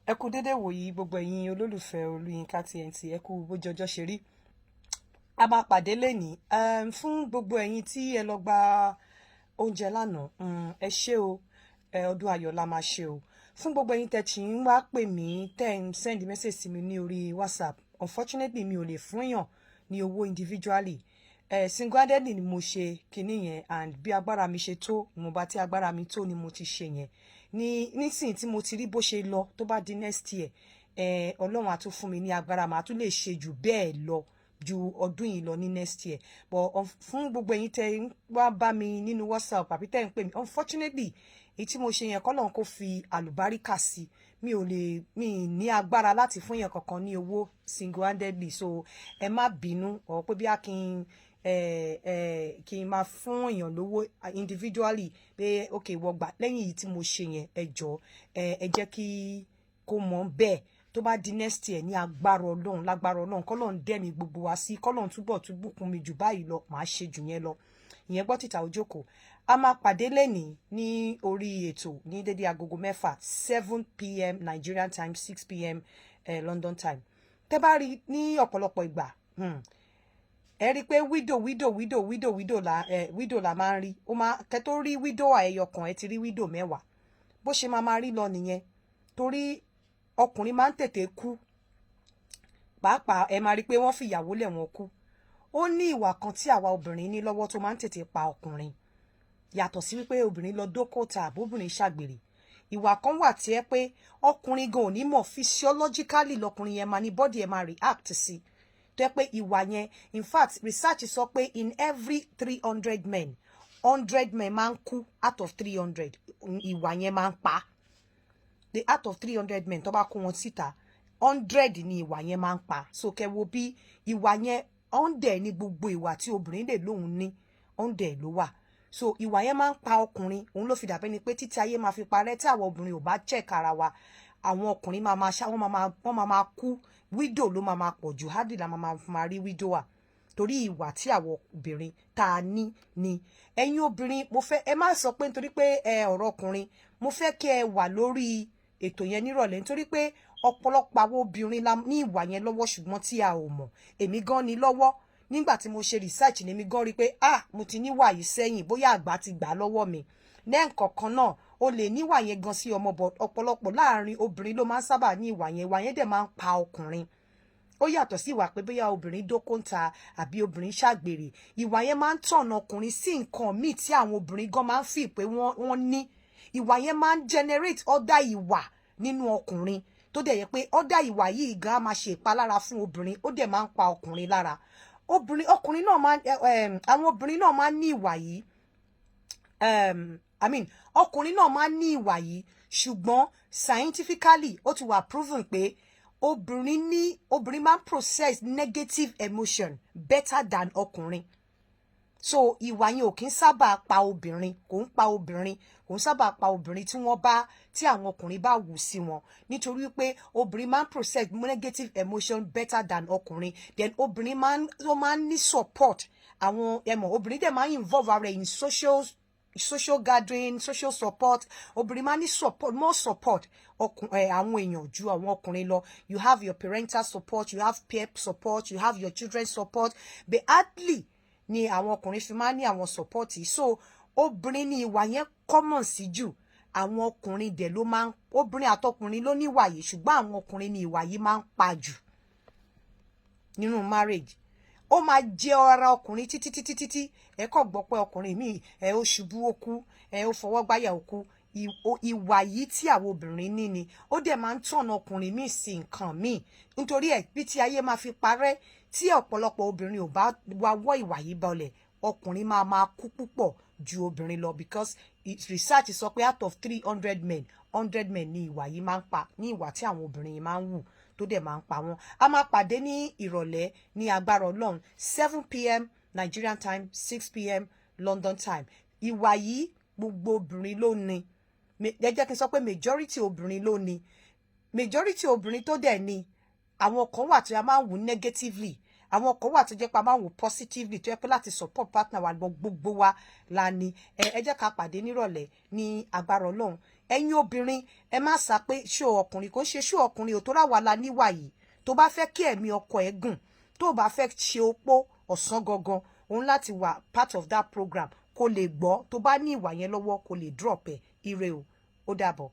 Ẹ kú dédé wòyí gbogbo ẹ̀yin olólùfẹ́ Olúyinká TNT, ẹ kú bójú ọjọ́ ṣe rí. A máa pàdé lénìí fún gbogbo ẹ̀yin tí ẹ lọ gba oúnjẹ lánàá. Ẹ ṣé o, ọdún ayọ̀ la máa ṣe o. Fún gbogbo ẹ̀yin tẹ́ tí ń wá pè mí, tẹ́ ń send message sí mi ní orí WhatsApp. Unfortunately mi ò lè fún yàn ní owó individually. Single-handedly ni mo ṣe kinní yẹn, and bí agbára mi ṣe tó, mo bá tí agbára mi tó ni mo ti ṣe yẹn. Nísìnyí tí mo ti rí bó ṣe lọ, tó bá di next year, Ọlọ́run á tún fún mi ní agbára, màá tún lè ṣe jù bẹ́ẹ̀ lọ ju ọdún yìí lọ ní next year. But fún gbogbo ẹ̀yin tẹ́ wá bá mi nínú WhatsApp àbí tẹ́ ń pè mí, unfortunately èyí tí mo ṣe yẹn k'Ọlọ́run kó fi àlùbáríkà sí. Mi ní agbára láti fún yẹn kankan ní owó single-handedly, so ẹ má bínú or pé bí a kí n máa fún èèyàn lówó individually pé okay wọ́n gbà lẹ́yìn yìí tí mo ṣe yẹn, ẹ jọ̀ọ́ ẹ jẹ́ kí kó mọ̀ bẹ́ẹ̀. Tó bá di next year ní agbára Ọlọ́run, lágbára Ọlọ́run, k'Ọlọ́run dẹ́mi gbogbo wa sí, k'Ọlọ́run túbọ̀ tún bùkún mi jù báyìí lọ, màá ṣe jù yẹn lọ. Ìyẹn gbọ́ títà òjòkó. A máa pàdé lénìí ní orí ètò ní dédé agogo 6 7 p.m. Nigerian time, 6 p.m. London time. Tẹ́ bá rí ní ọ̀pọ̀lọpọ̀ ìgbà ẹ rí pé widow la máa ń rí. Ó máa kẹ́ tó rí widow ẹyọ kan, ẹ ti rí widow 10. Bó ṣe máa rí lọ nìyẹn. Torí ọkùnrin máa ń tètè kú. Pàápàá ẹ máa rí pé wọ́n fi ìyàwó lẹ̀ wọ́n kú. Ó ní ìwà kan tí àwa obìnrin ní lọ́wọ́ tó máa ń tètè pa ọkùnrin. Yàtọ̀ sí wípé obìnrin lọ dókòtà àbí obìnrin ṣàgbèrè. Ìwà kan wà tí ẹ pé ọkùnrin gan ò ní mọ̀, physiologically lọkùnrin yẹn máa ní body ẹ máa react sí. Tó yẹ pé ìwà yẹn, in fact research sọ pé in every 300 men 100 men máa ń kú out of 300. Ìwà yẹn máa ń pa. The out of 300 men tó bá kó wọn síta, 100 ni ìwà yẹn máa ń pa. So kẹ́ wo bí ìwà yẹn 100 ní gbogbo ìwà tí obìnrin lè lóhun ní, 100 ló wà. So ìwà yẹn máa ń pa ọkùnrin. Òun ló fi dàbẹ́ ni pé títí ayé máa fi parẹ́ tí àwọn obìnrin ò bá check ara wa, àwọn ọkùnrin wọ́n máa kú. Widow ló máa pọ̀ jù, hardly la máa rí widower. Torí ìwà tí àwọn obìnrin tá a ní ni. Ẹ̀yin obìnrin, mo fẹ́ ẹ má sọ pé nítorí pé ọ̀rọ̀ ọkùnrin, mo fẹ́ kí ẹ wà lórí ètò yẹn nírọ̀lẹ́ nítorí pé ọ̀pọ̀lọpọ̀ àwọn obìnrin la ní ìwà yẹn lọ́wọ́ ṣùgbọ́n tí a ò mọ̀. Èmi gan ni lọ́wọ́. Nígbà tí mo ṣe research ni èmi gan rí pé mo ti níwà yìí sẹ́yìn, bóyá àgbà ti gbà lọ́wọ́ mi. Lẹ́ǹkọ̀ọ̀kan náà o lè níwà yẹn gan sí ọmọ, but ọ̀pọ̀lọpọ̀ láàrin obìnrin ló máa ń sábà ní ìwà yẹn dẹ̀ máa ń pa ọkùnrin. Ó yàtọ̀ sí ìwà pé bóyá obìnrin dókòǹta àbí obìnrin ṣàgbèrè. Ìwà yẹn máa ń tọ̀nà ọkùnrin sí nǹkan míì tí àwọn obìnrin gan máa ń fi pé wọ́n ní. Ìwà yẹn máa ń generate other ìwà nínú ọkùnrin tó dẹ̀ yẹ pé other ìwà yìí gan á máa ṣe ìpalára fún obìnrin, ó dẹ̀ máa ń pa ọkùnrin lára. Ọkùnrin náà máa àwọn obìnrin náà máa ń ní ìwà yìí. Ọkùnrin náà máa ń ní ìwà yìí, ṣùgbọ́n scientifically ó ti wà proven pé obìnrin máa ń process negative emotion better than ọkùnrin. So ìwà yẹn ò kí ń sábà pa obìnrin, kò ń sábà pa obìnrin tí àwọn ọkùnrin bá wù sí wọn. Nítorí pé obìnrin máa ń process negative emotion better than ọkùnrin. Then obìnrin máa ń ní support. Obìnrin dẹ̀ máa ń involve ara in social gathering, social support. Obìnrin máa ń ní support, more support àwọn èèyàn ju àwọn ọkùnrin lọ. You have your parental support, you have peer support, you have your children's support. But hardly ni àwọn ọkùnrin fi máa ń ní àwọn support yìí. So obìnrin ni ìwà yẹn common sí jù. Àwọn ọkùnrin dẹ̀ ló máa ń, obìnrin àtọkùnrin ló ní ìwà yìí, ṣùgbọ́n àwọn ọkùnrin ni ìwà yìí máa ń pa jù nínú marriage. Ó máa jẹ ara ọkùnrin títí ẹ kò gbọ́ pé ọkùnrin míì ó ṣubú ó kú, ó fọwọ́ gbáyà ó kú. Ìwà yìí tí àwọn obìnrin ní ni ó dẹ̀ máa ń tọ̀nà ọkùnrin míì sí nǹkan míì. Nítorí bí tí ayé máa fi parẹ́ tí ọ̀pọ̀lọpọ̀ obìnrin ò bá wọ́ ìwà yìí bọlẹ̀, ọkùnrin máa kú púpọ̀ ju obìnrin lọ, because research sọ pé out of 300 men 100 men ni ìwà yìí máa ń pa, ní ìwà tí àwọn obìnrin yìí máa ń wù tó dẹ̀ máa ń pa wọ́n. A máa pàdé ní ìrọ̀lẹ́ ní agbára Ọlọ́run 7 p.m. Nigerian time, 6 p.m. London time. Ìwà yìí gbogbo obìnrin ló ní. Ẹ jẹ́ kí n sọ pé majority obìnrin ló ní. Majority obìnrin tó dẹ̀ ní, àwọn kan wà tí a máa ń wù negatively, àwọn kan wà tó jẹ́ pé a máa wò positively tó jẹ́ pé láti support partner wa gbogbo wa la ní ẹ jẹ́ ká pàdé nírọ̀lẹ́ ní agbára Ọlọ́run ẹ̀yin obìnrin ẹ má sá pé ṣó ọkùnrin kò ṣe ṣó ọkùnrin ò tó rà wà la níwà yìí tó bá fẹ́ kí ẹ̀mí ọkọ ẹ̀ gùn tó bá fẹ́ ṣe opó ọ̀sán gangan òun láti wà part of that program kó lè gbọ́ tó bá ní ìwà yẹn lọ́wọ́ kó lè drop ẹ̀ ire o ó dàbọ̀.